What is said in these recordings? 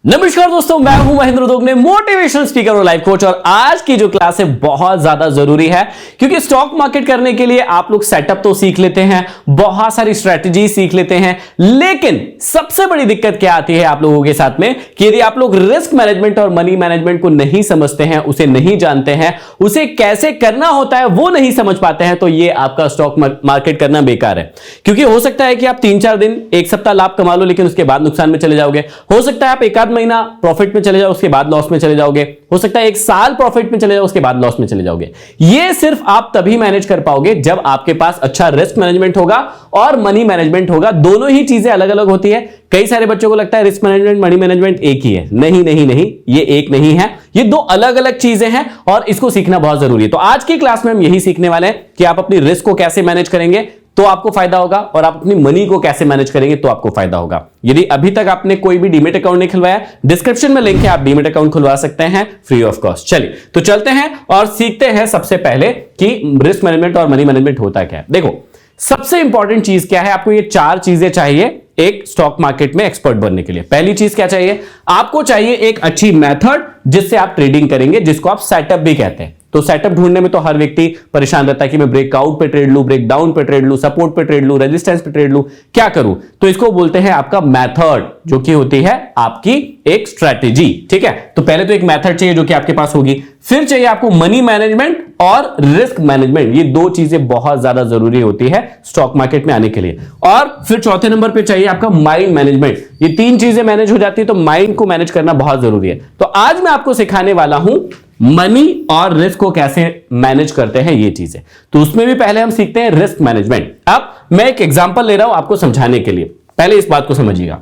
नमस्कार दोस्तों, मैं हूं महेंद्र दोगने, मोटिवेशनल स्पीकर और लाइफ कोच। और आज की जो क्लास है बहुत ज्यादा जरूरी है क्योंकि स्टॉक मार्केट करने के लिए आप लोग सेटअप तो सीख लेते हैं, बहुत सारी स्ट्रेटजी सीख लेते हैं, लेकिन सबसे बड़ी दिक्कत क्या आती है आप लोगों के साथ में कि यदि आप लोग रिस्क मैनेजमेंट और मनी मैनेजमेंट को नहीं समझते हैं, उसे नहीं जानते हैं, उसे कैसे करना होता है वो नहीं समझ पाते हैं, तो ये आपका स्टॉक मार्केट करना बेकार है। क्योंकि हो सकता है कि आप 3-4 दिन, एक सप्ताह लाभ कमा लो, लेकिन उसके बाद नुकसान में चले जाओगे। हो सकता है आप एक महीना प्रॉफिट में चले जाओ, उसके बाद लॉस में चले जाओगे। हो सकता है एक साल प्रॉफिट में चले जाओ, उसके बाद लॉस में चले जाओगे। ये सिर्फ आप तभी मैनेज कर पाओगे जब आपके पास अच्छा रिस्क मैनेजमेंट होगा और मनी मैनेजमेंट होगा। दोनों ही चीजें अलग अलग होती है। कई सारे बच्चों को लगता है रिस्क मैनेजमेंट मनी मैनेजमेंट एक ही है। नहीं नहीं नहीं, ये एक नहीं है, ये दो अलग अलग चीजें हैं और इसको सीखना बहुत जरूरी है। तो आज की क्लास में हम यही सीखने वाले हैं कि आप अपनी रिस्क को कैसे मैनेज करेंगे तो आपको फायदा होगा, और आप अपनी मनी को कैसे मैनेज करेंगे तो आपको फायदा होगा। यदि अभी तक आपने कोई भी डीमेट अकाउंट नहीं खुलवाया, डिस्क्रिप्शन में लिंक है, आप डीमेट अकाउंट खुलवा सकते हैं फ्री ऑफ कॉस्ट। चलिए तो चलते हैं और सीखते हैं सबसे पहले कि रिस्क मैनेजमेंट और मनी मैनेजमेंट होता क्या है। देखो, सबसे इंपॉर्टेंट चीज क्या है, आपको ये 4 चीजें चाहिए एक स्टॉक मार्केट में एक्सपर्ट बनने के लिए। पहली चीज क्या चाहिए, आपको चाहिए एक अच्छी मेथड जिससे आप ट्रेडिंग करेंगे, जिसको आप सेटअप भी कहते हैं। तो सेटअप ढूंढने में तो हर व्यक्ति परेशान रहता है कि मैं ब्रेकआउट पे ट्रेड लूं, ब्रेकडाउन पे ट्रेड लूं, सपोर्ट पे ट्रेड लूं, रेजिस्टेंस पे ट्रेड लूं, क्या करूं? तो इसको बोलते हैं आपका मेथड, जो कि होती है आपकी एक स्ट्रेटेजी। ठीक है, तो पहले तो एक मेथड चाहिए जो कि आपके पास होगी, फिर चाहिए आपको मनी मैनेजमेंट और रिस्क मैनेजमेंट। ये 2 चीजें बहुत ज्यादा जरूरी होती है स्टॉक मार्केट में आने के लिए। और फिर चौथे नंबर पे चाहिए आपका माइंड मैनेजमेंट। ये 3 चीजें मैनेज हो जाती है तो माइंड को मैनेज करना बहुत जरूरी है। तो आज मैं आपको सिखाने वाला हूं मनी और रिस्क को कैसे मैनेज करते हैं ये चीजें। तो उसमें भी पहले हम सीखते हैं रिस्क मैनेजमेंट। अब मैं एक एग्जांपल ले रहा हूं आपको समझाने के लिए, पहले इस बात को समझिएगा।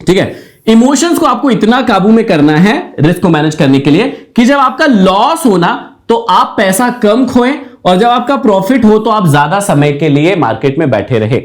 ठीक है, इमोशंस को आपको इतना काबू में करना है रिस्क को मैनेज करने के लिए कि जब आपका लॉस होना तो आप पैसा कम खोएं, और जब आपका प्रॉफिट हो तो आप ज्यादा समय के लिए मार्केट में बैठे रहे।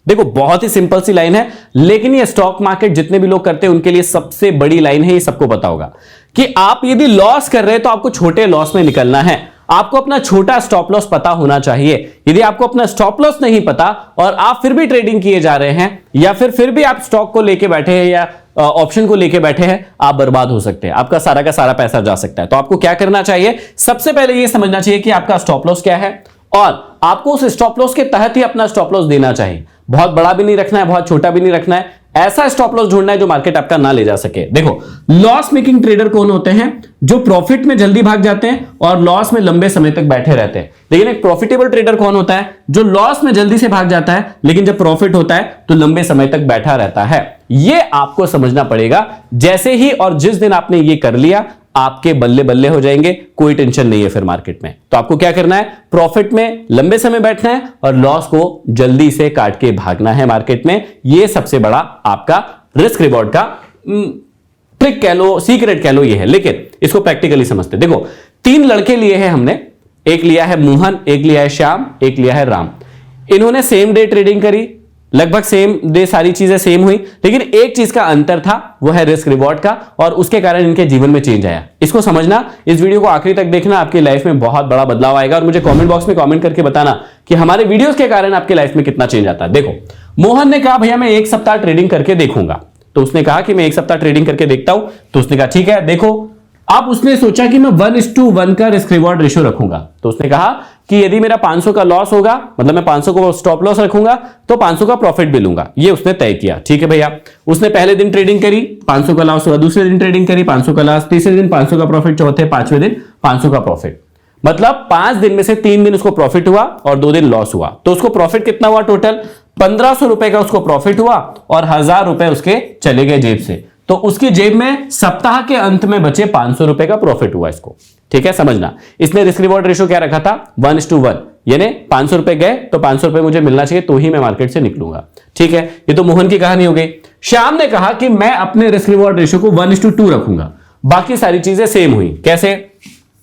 देखो, बहुत ही सिंपल सी लाइन है, लेकिन ये स्टॉक मार्केट जितने भी लोग करते हैं उनके लिए सबसे बड़ी लाइन है। ये सबको पता होगा कि आप यदि लॉस कर रहे हैं तो आपको छोटे लॉस में निकलना है। आपको अपना छोटा स्टॉप लॉस पता होना चाहिए। यदि आपको अपना स्टॉप लॉस नहीं पता और आप फिर भी ट्रेडिंग किए जा रहे हैं, या फिर भी आप स्टॉक को लेके बैठे हैं या ऑप्शन को लेके बैठे हैं, आप बर्बाद हो सकते हैं। आपका सारा का सारा पैसा जा सकता है। तो आपको क्या करना चाहिए, सबसे पहले यह समझना चाहिए कि आपका स्टॉप लॉस क्या है, और आपको उस स्टॉप लॉस के तहत ही अपना स्टॉप लॉस देना चाहिए। बहुत बड़ा भी नहीं रखना है, बहुत छोटा भी नहीं रखना है। ऐसा स्टॉप लॉस ढूंढना है जो मार्केट आपका ना ले जा सके। देखो, लॉस मेकिंग ट्रेडर कौन होते हैं? जो प्रॉफिट में जल्दी भाग जाते हैं और लॉस में लंबे समय तक बैठे रहते हैं। लेकिन एक प्रॉफिटेबल ट्रेडर कौन होता है? जो लॉस में जल्दी से भाग जाता है, लेकिन जब प्रॉफिट होता है तो लंबे समय तक बैठा रहता है। यह आपको समझना पड़ेगा। जैसे ही और जिस दिन आपने यह कर लिया, आपके बल्ले बल्ले हो जाएंगे, कोई टेंशन नहीं है फिर मार्केट में। तो आपको क्या करना है, प्रॉफिट में लंबे समय बैठना है और लॉस को जल्दी से काट के भागना है मार्केट में। यह सबसे बड़ा आपका रिस्क रिवॉर्ड का ट्रिक कह लो, सीक्रेट कह लो, यह है। लेकिन इसको प्रैक्टिकली समझते। देखो, 3 लड़के लिए हैं हमने, एक लिया है मोहन, एक लिया है श्याम, एक लिया है राम। इन्होंने सेम डे ट्रेडिंग करी, लगभग सेम डे सारी चीजें सेम हुई, लेकिन एक चीज का अंतर था, वो है रिस्क रिवॉर्ड का, और उसके कारण इनके जीवन में चेंज आया। इसको समझना, इस वीडियो को आखिरी तक देखना, आपकी लाइफ में बहुत बड़ा बदलाव आएगा। और मुझे कमेंट बॉक्स में कमेंट करके बताना कि हमारे वीडियोस के कारण आपकी लाइफ में कितना चेंज आता है। देखो, मोहन ने कहा भैया मैं 1 सप्ताह ट्रेडिंग करके देखूंगा। तो उसने कहा कि मैं 1 सप्ताह ट्रेडिंग करके देखता हूं। तो उसने कहा ठीक है देखो। अब उसने सोचा कि मैं 1:1 का रिस्क रिवॉर्ड रेशियो रखूंगा। तो उसने कहा कि यदि मेरा 500 का लॉस होगा, मतलब मैं 500 को स्टॉप लॉस रखूंगा, तो 500 का प्रॉफिट भी लूंगा। ये उसने तय किया। ठीक है भैया। उसने पहले दिन ट्रेडिंग करी, 500 का लॉस हुआ। दूसरे दिन ट्रेडिंग करी, 500 का लॉस। तीसरे दिन 500 का प्रॉफिट। चौथे 5वें दिन 500 का प्रॉफिट। मतलब 5 दिन में से 3 दिन उसको प्रॉफिट हुआ और 2 दिन लॉस हुआ। तो उसको प्रॉफिट कितना हुआ? टोटल 1500 रुपए का उसको प्रॉफिट हुआ और 1000 रुपए उसके चले गए जेब से। तो उसकी जेब में सप्ताह के अंत में बचे 500 रुपए का प्रॉफिट हुआ इसको। ठीक है, समझना। इसने रिस्क रिवॉर्ड रेशियो क्या रखा था? 1:1, यानी 500 रुपए गए तो 500 रुपए मुझे मिलना चाहिए तो ही मैं मार्केट से निकलूंगा। ठीक है, ये तो मोहन की कहानी हो गई। श्याम ने कहा कि मैं अपने रिस्क रिवॉर्ड रेशियो को 1:2 रखूंगा। बाकी सारी चीजें सेम हुई। कैसे?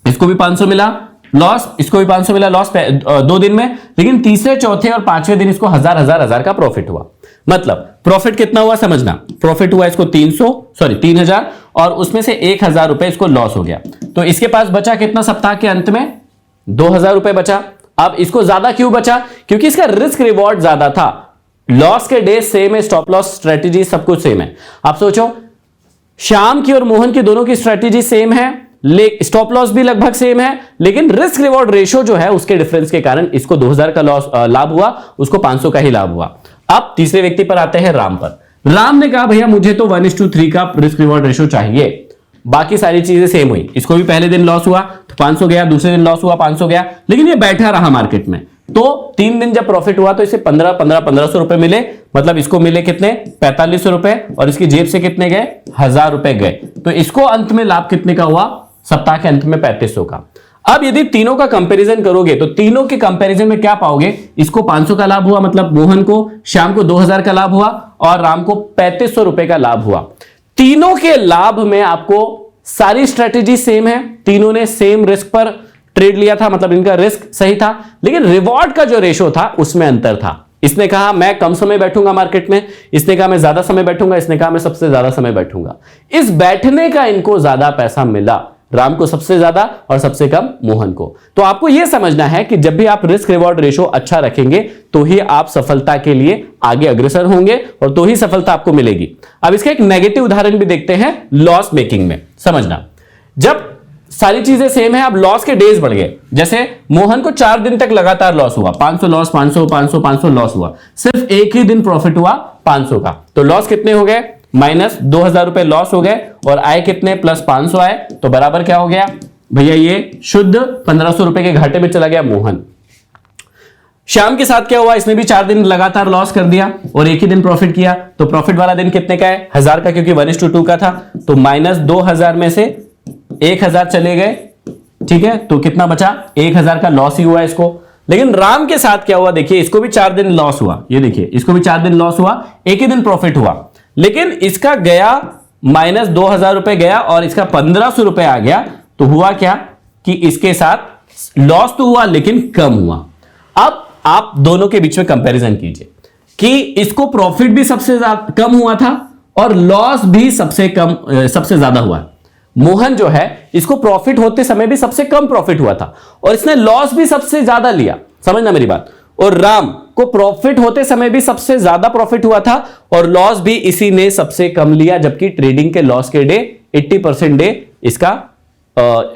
इसको भी 500 मिला लॉस, इसको भी 500 मिला लॉस 2 दिन में, लेकिन तीसरे, चौथे और 5वें दिन इसको 1000 का प्रॉफिट हुआ। मतलब प्रॉफिट कितना हुआ समझना, प्रॉफिट हुआ इसको 3000, और उसमें से 1000 रुपए इसको लॉस हो गया। तो इसके पास बचा कितना सप्ताह के अंत में? 2000 रुपए बचा। अब इसको ज्यादा क्यों बचा? क्योंकि इसका रिस्क रिवॉर्ड ज्यादा था। लॉस के डे सेम है, स्टॉप लॉस स्ट्रेटेजी सब कुछ सेम है। आप सोचो श्याम की और मोहन की दोनों की स्ट्रेटेजी सेम है, स्टॉप लॉस भी लगभग सेम है, लेकिन रिस्क रिवॉर्ड रेशियो जो है उसके डिफरेंस के कारण इसको 2000 का लॉस लाभ हुआ, उसको 500 का ही लाभ हुआ। अब तीसरे व्यक्ति पर आते हैं, राम पर। राम ने कहा भैया मुझे तो 1:3 का रिस्क रिवॉर्ड रेशियो चाहिए, बाकी सारी चीजें सेम हुई। इसको भी पहले दिन लॉस हुआ तो 500 गया, दूसरे दिन लॉस हुआ 500 गया, लेकिन ये बैठा रहा मार्केट में। तो 3 दिन जब प्रॉफिट हुआ तो इसे 1500 रुपए मिले, मतलब इसको मिले कितने 4500 रुपए, और इसकी जेब से कितने गए 1000 रुपए गए। तो इसको अंत में लाभ कितने का हुआ, सप्ताह के अंत में 3500 का। अब यदि तीनों का कंपैरिजन करोगे तो तीनों के कंपैरिजन में क्या पाओगे, इसको 500 का लाभ हुआ, मतलब मोहन को, श्याम को 2000 का लाभ हुआ और राम को 3500 रुपए का लाभ हुआ। तीनों के लाभ में आपको सारी स्ट्रेटेजी सेम है, तीनों ने सेम रिस्क पर ट्रेड लिया था, मतलब इनका रिस्क सही था, लेकिन रिवॉर्ड का जो रेशो था उसमें अंतर था। इसने कहा मैं कम समय बैठूंगा मार्केट में, इसने कहा मैं ज्यादा समय बैठूंगा, इसने कहा मैं सबसे ज्यादा समय बैठूंगा। इस बैठने का इनको ज्यादा पैसा मिला, राम को सबसे ज्यादा और सबसे कम मोहन को। तो आपको यह समझना है कि जब भी आप रिस्क रिवॉर्ड रेशो अच्छा रखेंगे तो ही आप सफलता के लिए आगे अग्रसर होंगे और तो ही सफलता आपको मिलेगी। अब इसका एक नेगेटिव उदाहरण भी देखते हैं लॉस मेकिंग में। समझना, जब सारी चीजें सेम है, अब लॉस के डेज बढ़ गए। जैसे मोहन को 4 दिन तक लगातार लॉस हुआ, 500 लॉस, 500 500 500 लॉस हुआ, सिर्फ एक ही दिन प्रॉफिट हुआ 500 का। तो लॉस कितने हो गए, -2000 रुपए लॉस हो गए, और आए कितने +500 आए, तो बराबर क्या हो गया भैया, ये शुद्ध 1500 रुपए के घाटे में चला गया मोहन। श्याम के साथ क्या हुआ, इसने भी 4 दिन लगातार लॉस कर दिया और एक ही दिन प्रॉफिट किया। तो प्रॉफिट वाला दिन कितने का है, 1000 का, क्योंकि 1:2 का था। तो -2000 में से 1000 चले गए, ठीक है, तो कितना बचा, 1000 का लॉस ही हुआ इसको। लेकिन राम के साथ क्या हुआ, देखिए इसको भी 4 दिन लॉस हुआ, ये देखिए इसको भी 4 दिन लॉस हुआ, एक ही दिन प्रॉफिट हुआ, लेकिन इसका गया -2000 रुपए गया और इसका 1500 रुपए आ गया। तो हुआ क्या कि इसके साथ लॉस तो हुआ लेकिन कम हुआ। अब आप दोनों के बीच में कंपैरिजन कीजिए कि इसको प्रॉफिट भी सबसे कम हुआ था और लॉस भी सबसे ज्यादा हुआ। मोहन जो है इसको प्रॉफिट होते समय भी सबसे कम प्रॉफिट हुआ था और इसने लॉस भी सबसे ज्यादा लिया, समझना मेरी बात। और राम को प्रॉफिट होते समय भी सबसे ज्यादा प्रॉफिट हुआ था और लॉस भी इसी ने सबसे कम लिया, जबकि ट्रेडिंग के लॉस के डे 80% डे इसका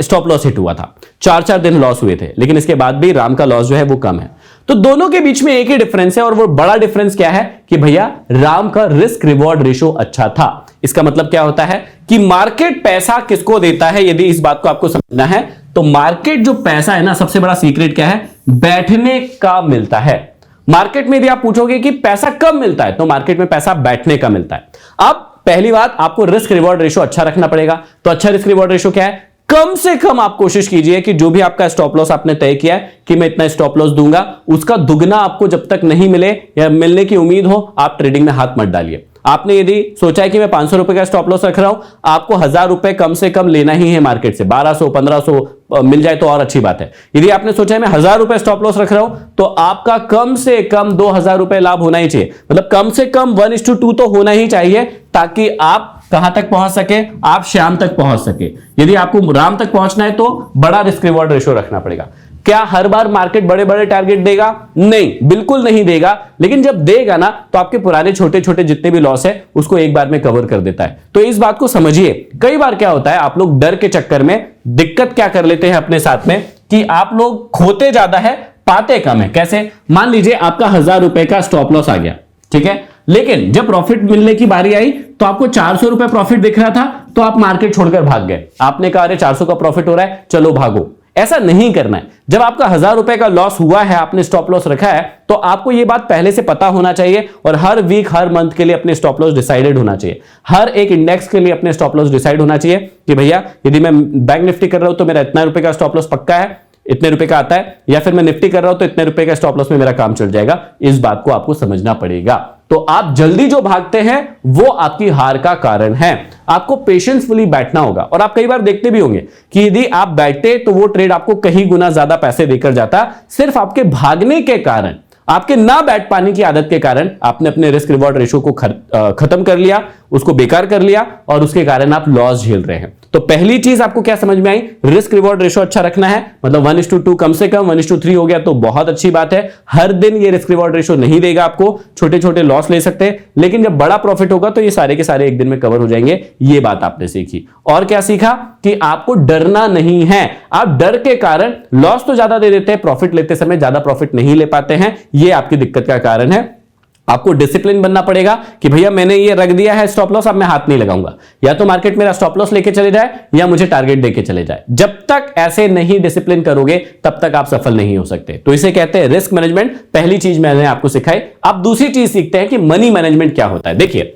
स्टॉप लॉस हिट हुआ था, 4 दिन लॉस हुए थे, लेकिन इसके बाद भी राम का लॉस जो है वो कम है। तो दोनों के बीच में एक ही डिफरेंस है और वो बड़ा डिफरेंस क्या है कि भैया राम का रिस्क रिवॉर्ड रेशो अच्छा था। इसका मतलब क्या होता है कि मार्केट पैसा किसको देता है, यदि इस बात को आपको समझना है तो मार्केट जो पैसा है ना, सबसे बड़ा सीक्रेट क्या है, बैठने का मिलता है। मार्केट में यदि आप पूछोगे कि पैसा कब मिलता है, तो मार्केट में पैसा बैठने का मिलता है। अब पहली बात, आपको रिस्क रिवॉर्ड रेशो अच्छा रखना पड़ेगा। तो अच्छा रिस्क रिवॉर्ड रेशो क्या है, कम से कम आप कोशिश कीजिए कि जो भी आपका स्टॉप लॉस आपने तय किया है कि मैं इतना स्टॉप लॉस दूंगा, उसका दुगना आपको जब तक नहीं मिले या मिलने की उम्मीद हो, आप ट्रेडिंग में हाथ मत डालिए। आपने यदि सोचा है कि मैं 500 रुपए का स्टॉप लॉस रख रहा हूं, आपको 1000 रुपए कम से कम लेना ही है मार्केट से, 1200 1500 मिल जाए तो और अच्छी बात है। यदि आपने सोचा है मैं 1000 रुपए स्टॉप लॉस रख रहा हूं, तो आपका कम से कम 2000 रुपए लाभ होना ही चाहिए, मतलब कम से कम 1:2 तो होना ही चाहिए, ताकि आप कहां तक पहुंच सके, आप श्याम तक पहुंच सके। यदि आपको राम तक पहुंचना है तो बड़ा रिस्क रिवॉर्ड रेशो रखना पड़ेगा। क्या हर बार मार्केट बड़े बड़े टारगेट देगा? नहीं, बिल्कुल नहीं देगा, लेकिन जब देगा ना तो आपके पुराने छोटे छोटे जितने भी लॉस है उसको एक बार में कवर कर देता है। तो इस बात को समझिए। कई बार क्या होता है, आप लोग डर के चक्कर में दिक्कत क्या कर लेते हैं अपने साथ में कि आप लोग खोते ज्यादा है पाते कम है। कैसे? मान लीजिए आपका 1000 रुपए का स्टॉप लॉस आ गया, ठीक है, लेकिन जब प्रॉफिट मिलने की बारी आई तो आपको 400 रुपए प्रॉफिट दिख रहा था, तो आप मार्केट छोड़कर भाग गए। आपने कहा अरे 400 का प्रॉफिट हो रहा है, चलो भागो। ऐसा नहीं करना है। जब आपका 1000 रुपए का लॉस हुआ है, आपने स्टॉप लॉस रखा है, तो आपको यह बात पहले से पता होना चाहिए और हर वीक हर मंथ के लिए अपने स्टॉप लॉस डिसाइडेड होना चाहिए। हर एक इंडेक्स के लिए अपने स्टॉप लॉस डिसाइड होना चाहिए कि भैया यदि मैं बैंक निफ्टी कर रहा हूं तो मेरा इतना रुपए का स्टॉप लॉस पक्का है, इतने रुपए का आता है, या फिर मैं निफ्टी कर रहा हूं तो इतने रुपए का स्टॉप लॉस में मेरा काम चल जाएगा। इस बात को आपको समझना पड़ेगा। तो आप जल्दी जो भागते हैं वो आपकी हार का कारण है। आपको पेशेंसफुली बैठना होगा। और आप कई बार देखते भी होंगे कि यदि आप बैठते तो वो ट्रेड आपको कहीं गुना ज्यादा पैसे देकर जाता, सिर्फ आपके भागने के कारण, आपके ना बैठ पाने की आदत के कारण आपने अपने रिस्क रिवॉर्ड रेशो को खत्म कर लिया, उसको बेकार कर लिया और उसके कारण आप लॉस झेल रहे हैं। तो पहली चीज आपको क्या समझ में आई, रिस्क रिवॉर्ड रेशो अच्छा रखना है, मतलब 1:2 कम से कम, 1:3 हो गया तो बहुत अच्छी बात है। हर दिन ये रिस्क रिवॉर्ड रेशो नहीं देगा आपको, छोटे छोटे लॉस ले सकते हैं, लेकिन जब बड़ा प्रॉफिट होगा तो ये सारे के सारे एक दिन में कवर हो जाएंगे। ये बात आपने सीखी। और क्या सीखा कि आपको डरना नहीं है। आप डर के कारण लॉस तो ज्यादा दे देते हैं, प्रॉफिट लेते समय ज्यादा प्रॉफिट नहीं ले पाते हैं, ये आपकी दिक्कत का कारण है। आपको डिसिप्लिन बनना पड़ेगा कि भैया मैंने ये रख दिया है स्टॉप लॉस, अब मैं हाथ नहीं लगाऊंगा, या तो मार्केट मेरा स्टॉप लॉस लेके चले जाए या मुझे टारगेट देके चले जाए। जब तक ऐसे नहीं डिसिप्लिन करोगे तब तक आप सफल नहीं हो सकते। तो इसे कहते हैं रिस्क मैनेजमेंट। पहली चीज मैंने आपको सिखाई। अब दूसरी चीज सीखते हैं कि मनी मैनेजमेंट क्या होता है। देखिए,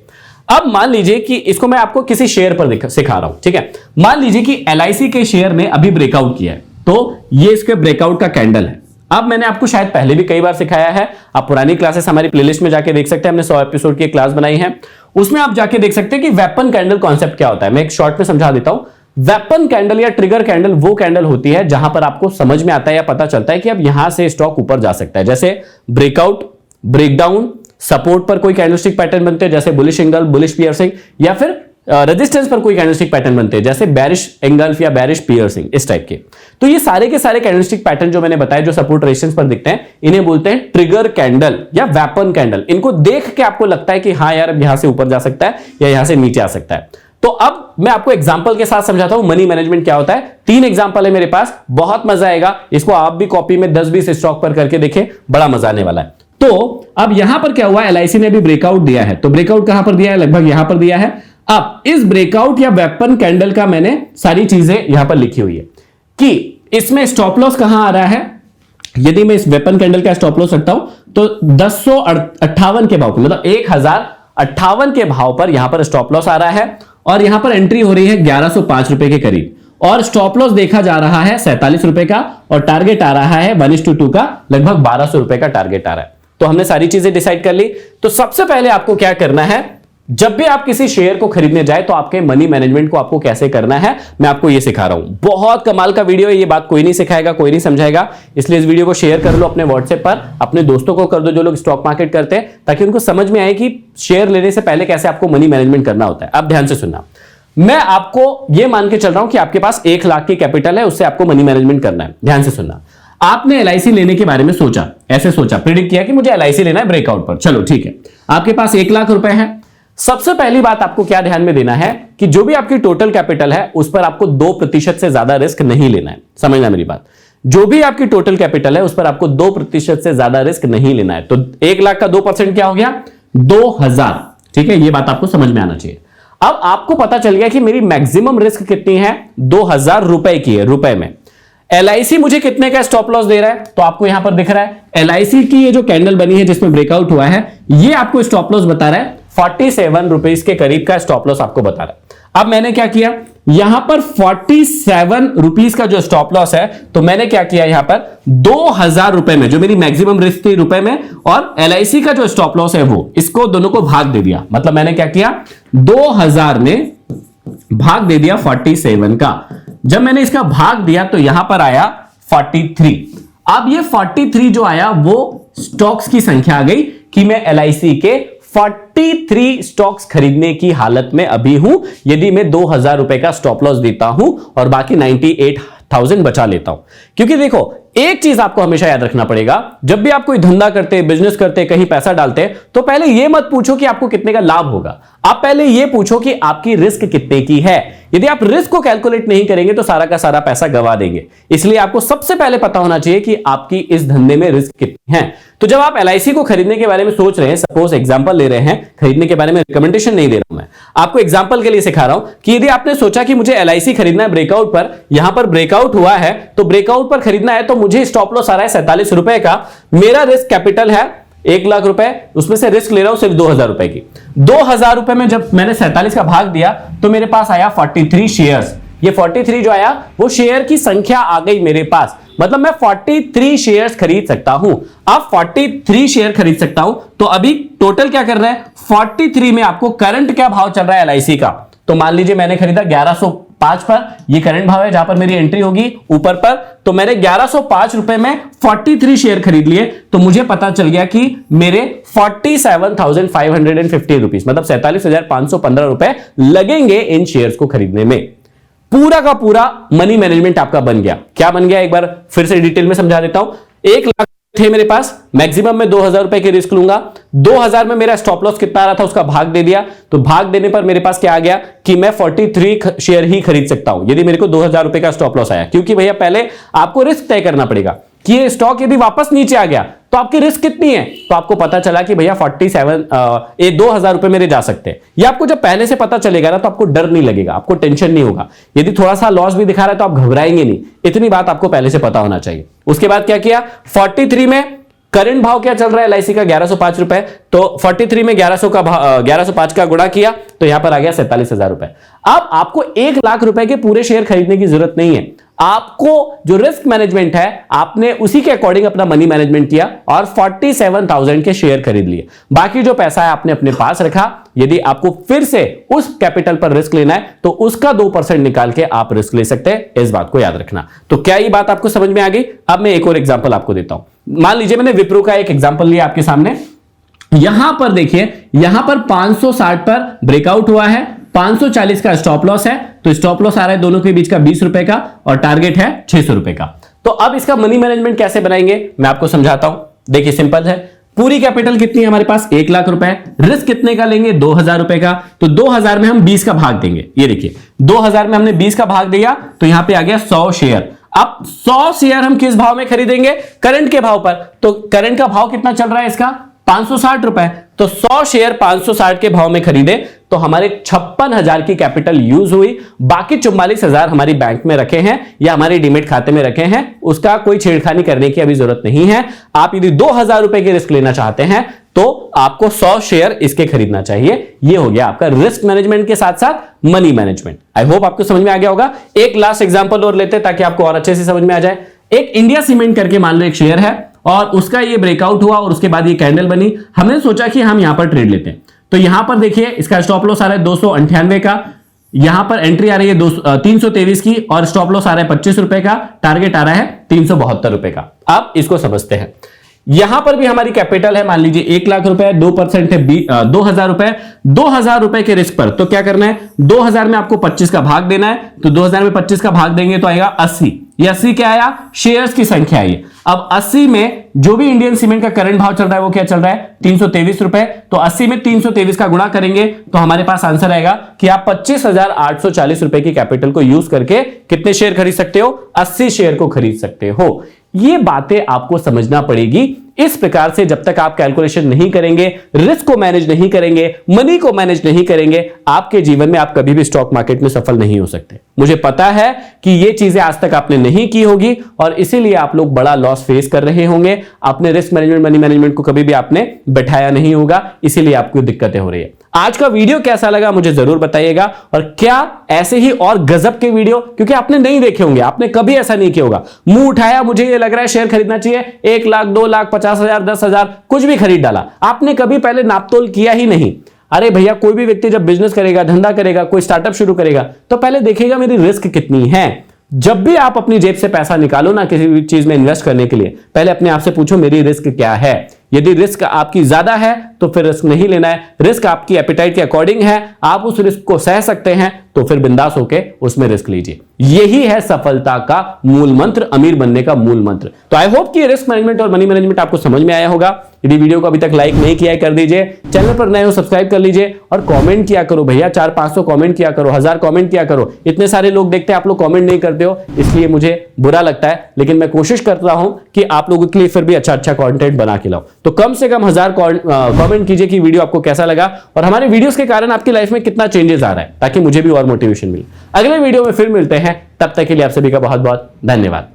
अब मान लीजिए कि इसको मैं आपको किसी शेयर पर सिखा रहा हूं, ठीक है। मान लीजिए कि LIC के शेयर ने अभी ब्रेकआउट किया है, तो ये इसके ब्रेकआउट का कैंडल है। अब मैंने आपको शायद पहले भी कई बार सिखाया है, आप पुरानी क्लासेस हमारी प्लेलिस्ट में जाके देख सकते हैं, हमने 100 एपिसोड की क्लास बनाई है, उसमें आप जाके देख सकते हैं कि वेपन कैंडल कॉन्सेप्ट क्या होता है। मैं एक शॉर्ट में समझा देता हूं। वेपन कैंडल या ट्रिगर कैंडल वो कैंडल होती है जहां पर आपको समझ में आता है या पता चलता है कि अब यहां से स्टॉक ऊपर जा सकता है, जैसे ब्रेकआउट, ब्रेकडाउन, सपोर्ट पर कोई कैंडलस्टिक पैटर्न बनते हैं जैसे बुलिश एंगल, बुलिश पियर्सिंग, या फिर रेजिस्टेंस पर कोई कैंडलस्टिक पैटर्न बनते हैं जैसे बेरिश एंगल्फ या बेरिश पियर्सिंग, इस टाइप के। तो ये सारे के सारे कैंडलस्टिक पैटर्न जो मैंने बताया, जो सपोर्ट रेजिस्टेंस पर दिखते हैं, इन्हें बोलते हैं ट्रिगर कैंडल या वेपन कैंडल। इनको देख के आपको लगता है कि हाँ यार अब यहां से ऊपर जा सकता है या यहां से नीचे आ सकता है। तो अब मैं आपको एग्जांपल के साथ समझाता हूं मनी मैनेजमेंट क्या होता है। 3 एग्जांपल है मेरे पास, बहुत मजा आएगा। इसको आप भी कॉपी में 10-20 स्टॉक पर करके देखें, बड़ा मजा आने वाला है। तो अब यहां पर क्या हुआ, LIC ने भी ब्रेकआउट दिया है, तो ब्रेकआउट कहां पर दिया है, लगभग यहां पर दिया है। अब इस ब्रेकआउट या वेपन कैंडल का मैंने सारी चीजें यहां पर लिखी हुई है कि इसमें स्टॉप लॉस कहां आ रहा है। यदि मैं इस वेपन कैंडल का स्टॉप लॉस रखता हूं तो 1058 के भाव पर, मतलब 1058 के भाव पर यहां पर स्टॉप लॉस आ रहा है, और यहां पर एंट्री हो रही है 1105 रुपए के करीब, और स्टॉप लॉस देखा जा रहा है 47 रुपए का, और टारगेट आ रहा है 1:2 का, लगभग 1200 रुपए का टारगेट आ रहा है। तो हमने सारी चीजें डिसाइड कर ली। तो सबसे पहले आपको क्या करना है, जब भी आप किसी शेयर को खरीदने जाए तो आपके मनी मैनेजमेंट को आपको कैसे करना है, मैं आपको ये सिखा रहा हूं। बहुत कमाल का वीडियो है, ये बात कोई नहीं सिखाएगा, कोई नहीं समझाएगा, इसलिए इस वीडियो को शेयर कर लो अपने व्हाट्सएप पर, अपने दोस्तों को कर दो जो लोग स्टॉक मार्केट करते हैं, ताकि उनको समझ में आए कि शेयर लेने से पहले कैसे आपको मनी मैनेजमेंट करना होता है। अब ध्यान से सुनना, मैं आपको यह मान के चल रहा हूं कि आपके पास 1 लाख की कैपिटल है, उससे आपको मनी मैनेजमेंट करना है। ध्यान से सुनना, आपने LIC लेने के बारे में सोचा, ऐसे सोचा, प्रिडिक्ट किया कि मुझे LIC लेना है ब्रेकआउट पर, चलो ठीक है, आपके पास 1 लाख रुपए है। सबसे पहली बात आपको क्या ध्यान में देना है कि जो भी आपकी टोटल कैपिटल है उस पर आपको 2% से ज्यादा रिस्क नहीं लेना है। समझना मेरी बात, जो भी आपकी टोटल कैपिटल है उस पर आपको 2% से ज्यादा रिस्क नहीं लेना है। तो 1 लाख का 2% क्या हो गया, 2000। ठीक है, यह बात आपको समझ में आना चाहिए। अब आपको पता चल गया कि मेरी मैक्सिमम रिस्क कितनी है, 2000 रुपए की है, रुपए में। LIC मुझे कितने का स्टॉप लॉस दे रहा है, तो आपको यहां पर दिख रहा है LIC की ये जो कैंडल बनी है जिसमें ब्रेकआउट हुआ है, ये आपको स्टॉप लॉस बता रहा है 47 रुपीज के करीब का स्टॉप लॉस आपको बता रहा है। अब मैंने क्या किया, यहां पर 47 रुपीज का जो स्टॉप लॉस है, तो मैंने क्या किया, यहां पर 2000 रुपए में जो मेरी मैक्सिमम रिस्क थी रुपए में, और LIC का जो स्टॉप लॉस है वो, इसको दोनों को भाग दे दिया। मतलब मैंने क्या किया, 2000 में भाग दे दिया 47 का। जब मैंने इसका भाग दिया तो यहां पर आया 43। अब ये 43 जो आया वो स्टॉक्स की संख्या आ गई कि मैं LIC के 43 स्टॉक्स खरीदने की हालत में अभी हूं, यदि मैं 2000 रुपए का स्टॉप लॉस देता हूं और बाकी 98,000 बचा लेता हूं। क्योंकि देखो, एक चीज आपको हमेशा याद रखना पड़ेगा, जब भी आप कोई धंधा करते, बिजनेस करते, कहीं पैसा डालते, तो पहले यह मत पूछो कि आपको कितने का लाभ होगा, आप पहले यह पूछो कि आपकी रिस्क कितने की है। यदि आप रिस्क को कैलकुलेट नहीं करेंगे तो सारा का सारा पैसा गवा देंगे। इसलिए आपको सबसे पहले पता होना चाहिए कि आपकी इस धंधे में रिस्क कितनी है। तो जब आप LIC को खरीदने के बारे में सोच रहे हैं, सपोज एग्जांपल ले रहे हैं, खरीदने के बारे में रिकमेंडेशन नहीं दे रहा हूं मैं, आपको एग्जांपल के लिए सिखा रहा हूं कि यदि आपने सोचा कि मुझे LIC खरीदना है ब्रेकआउट पर, यहां पर ब्रेकआउट हुआ है तो ब्रेकआउट पर खरीदना है, तो मुझे स्टॉप लॉस आ रहा है 47 रुपए का, मेरा रिस्क कैपिटल है 1 लाख रुपए, उसमें से रिस्क ले रहा हूं सिर्फ 2000 रुपए की। 2000 रुपए में जब मैंने 47 का भाग दिया तो मेरे पास आया 43 शेयर्स। ये 43 जो आया वो शेयर की संख्या आ गई मेरे पास, मतलब मैं 43 शेयर्स खरीद सकता हूं। अब 43 शेयर खरीद सकता हूं, तो अभी टोटल क्या कर रहा है, 43 में आपको करंट क्या भाव चल रहा है LIC का। तो मान लीजिए मैंने खरीदा 1105 पर, ये करंट भाव है जहां पर मेरी एंट्री होगी ऊपर पर, तो मैंने 1105 रुपए में 43 शेयर खरीद लिए, तो मुझे पता चल गया कि मेरे 47,550 रुपीज, मतलब 47,515 रुपए लगेंगे इन शेयर्स को खरीदने में। पूरा का पूरा मनी मैनेजमेंट आपका बन गया। क्या बन गया, एक बार फिर से डिटेल में समझा देता हूं। 1 लाख थे मेरे पास, मैक्सिमम में 2000 रुपए की रिस्क लूंगा। 2000 में मेरा स्टॉप लॉस कितना आ रहा था, उसका भाग दे दिया, तो भाग देने पर मेरे पास क्या आ गया कि मैं 43 शेयर ही खरीद सकता हूं यदि मेरे को 2000 रुपए का स्टॉप लॉस आया। क्योंकि भैया पहले आपको रिस्क तय करना पड़ेगा कि ये स्टॉक यदि वापस नीचे आ गया तो आपकी रिस्क कितनी है। तो आपको पता चला कि भैया 2000 रुपए मेरे जा सकते हैं। ये आपको जब पहले से पता चलेगा ना तो आपको डर नहीं लगेगा, आपको टेंशन नहीं होगा। यदि थोड़ा सा लॉस भी दिखा रहा है तो आप घबराएंगे नहीं। इतनी बात आपको पहले से पता होना चाहिए। उसके बाद क्या किया, 43 में करंट भाव क्या चल रहा है एलआईसी का 1105 रुपए, तो 43 में 1105 का गुणा किया तो यहां पर आ गया 47,000 रुपए। अब आपको 1 लाख रुपए के पूरे शेयर खरीदने की जरूरत नहीं है। आपको जो रिस्क मैनेजमेंट है आपने उसी के अकॉर्डिंग अपना मनी मैनेजमेंट किया और 47,000 के शेयर खरीद लिए। बाकी जो पैसा है आपने अपने पास रखा। यदि आपको फिर से उस कैपिटल पर रिस्क लेना है तो उसका 2% निकाल के आप रिस्क ले सकते हैं। इस बात को याद रखना। तो क्या ये बात आपको समझ में आ गई? अब मैं एक और एग्जांपल आपको देता हूं। मान लीजिए मैंने विप्रो का एक एग्जांपल लिया आपके सामने। यहां पर देखिए, यहां पर 560 पर ब्रेकआउट हुआ है, 540 का स्टॉप लॉस है, तो स्टॉप लॉस आ रहा है दोनों के बीच का 20 रुपए का और टारगेट है 600 रुपए का। तो अब इसका मनी मैनेजमेंट कैसे बनाएंगे मैं आपको समझाता हूं। देखिए सिंपल है, पूरी कैपिटल कितनी है हमारे पास 1 लाख रुपए, रिस्क कितने का लेंगे 2000 रुपए का, तो 2000 में हम 20 का भाग देंगे। ये देखिए 2000 में हमने 20 का भाग दिया तो यहां पे आ गया 100 शेयर। अब 100 शेयर हम किस भाव में खरीदेंगे, करंट के भाव पर। तो करंट का भाव कितना चल रहा है इसका 560 रुपए, तो 100 शेयर 560 के भाव में खरीदे तो हमारे 56,000 की कैपिटल यूज हुई। बाकी 44,000 हमारी बैंक में रखे हैं या हमारे डीमेट खाते में रखे हैं, उसका कोई छेड़खानी करने की अभी जरूरत नहीं है। आप यदि 2000 रुपए की रिस्क लेना चाहते हैं तो आपको 100 शेयर इसके खरीदना चाहिए। ये हो गया आपका रिस्क मैनेजमेंट के साथ साथ मनी मैनेजमेंट। आई होप आपको समझ में आ गया होगा। एक लास्ट एग्जांपल और लेते हैं ताकि आपको और अच्छे से समझ में आ जाए। एक इंडिया सीमेंट करके मान लो एक शेयर है और उसका ये ब्रेकआउट हुआ और उसके बाद ये कैंडल बनी। हमने सोचा कि हम यहां पर ट्रेड लेते हैं। तो यहां पर देखिए इसका स्टॉप लॉस आ रहा है 298 का, यहां पर एंट्री आ रही है 323 की और स्टॉप लॉस आ रहा है 25 रुपए का, टारगेट आ रहा है 372 रुपए का। अब इसको समझते हैं। यहां पर भी हमारी कैपिटल है मान लीजिए 1 लाख रुपए, 2% है 2000 रुपए। 2000 रुपए के रिस्क पर तो क्या करना है, 2000 में आपको 25 का भाग देना है। तो 2000 में 25 का भाग देंगे तो आएगा 80। ये 80 क्या आया, शेयर्स की संख्या आई। अब 80 में जो भी इंडियन सीमेंट का करंट भाव चल रहा है वो क्या चल रहा है 323 रुपए। तो 80 में 323 का गुणा करेंगे तो हमारे पास आंसर आएगा कि आप 25,840 रुपए की कैपिटल को यूज करके कितने शेयर खरीद सकते हो, 80 शेयर को खरीद सकते हो। ये बातें आपको समझना पड़ेगी। इस प्रकार से जब तक आप कैलकुलेशन नहीं करेंगे, रिस्क को मैनेज नहीं करेंगे, मनी को मैनेज नहीं करेंगे, आपके जीवन में आप कभी भी स्टॉक मार्केट में सफल नहीं हो सकते। मुझे पता है कि ये चीजें आज तक आपने नहीं की होगी और इसीलिए आप लोग बड़ा लॉस फेस कर रहे होंगे। आपने रिस्क मैनेजमेंट मनी मैनेजमेंट को कभी भी आपने बैठाया नहीं होगा, इसीलिए आपको दिक्कतें हो रही है। आज का वीडियो कैसा लगा मुझे जरूर बताइएगा। और क्या ऐसे ही और गजब के वीडियो, क्योंकि आपने नहीं देखे होंगे, आपने कभी ऐसा नहीं किया होगा, मुंह उठाया मुझे ये लग रहा है शेयर खरीदना चाहिए, 1 लाख 2 लाख 50,000 10,000 कुछ भी खरीद डाला, आपने कभी पहले नापतोल किया ही नहीं। अरे भैया कोई भी व्यक्ति जब बिजनेस करेगा, धंधा करेगा, कोई स्टार्टअप शुरू करेगा तो पहले देखेगा मेरी रिस्क कितनी है। जब भी आप अपनी जेब से पैसा निकालो ना किसी भी चीज में इन्वेस्ट करने के लिए, पहले अपने आप से पूछो मेरी रिस्क क्या है। यदि रिस्क आपकी ज्यादा है तो फिर रिस्क नहीं लेना है। रिस्क आपकी एपिटाइट के अकॉर्डिंग है, आप उस रिस्क को सह सकते हैं तो फिर बिंदास होके उसमें रिस्क लीजिए। यही है सफलता का मूल मंत्र, अमीर बनने का मूल मंत्र। तो आई होप कि रिस्क मैनेजमेंट और मनी मैनेजमेंट आपको समझ में आया होगा। यदि वीडियो को अभी तक लाइक नहीं किया है कर दीजिए, चैनल पर नए हो सब्सक्राइब कर लीजिए और कमेंट किया करो भैया, 400-500 कमेंट किया करो, 1000 कमेंट किया करो। इतने सारे लोग देखते हैं, आप लोग कमेंट नहीं करते हो, इसलिए मुझे बुरा लगता है, लेकिन मैं कोशिश करता हूं कि आप लोगों के लिए फिर भी अच्छा कंटेंट बना के लाऊं। तो कम से कम 1000 कमेंट कीजिए कि वीडियो आपको कैसा लगा और हमारे वीडियोस के कारण आपकी लाइफ में कितना चेंजेस आ रहा है, ताकि मुझे भी और मोटिवेशन मिले। अगले वीडियो में फिर मिलते हैं, तब तक के लिए आप सभी का बहुत बहुत धन्यवाद।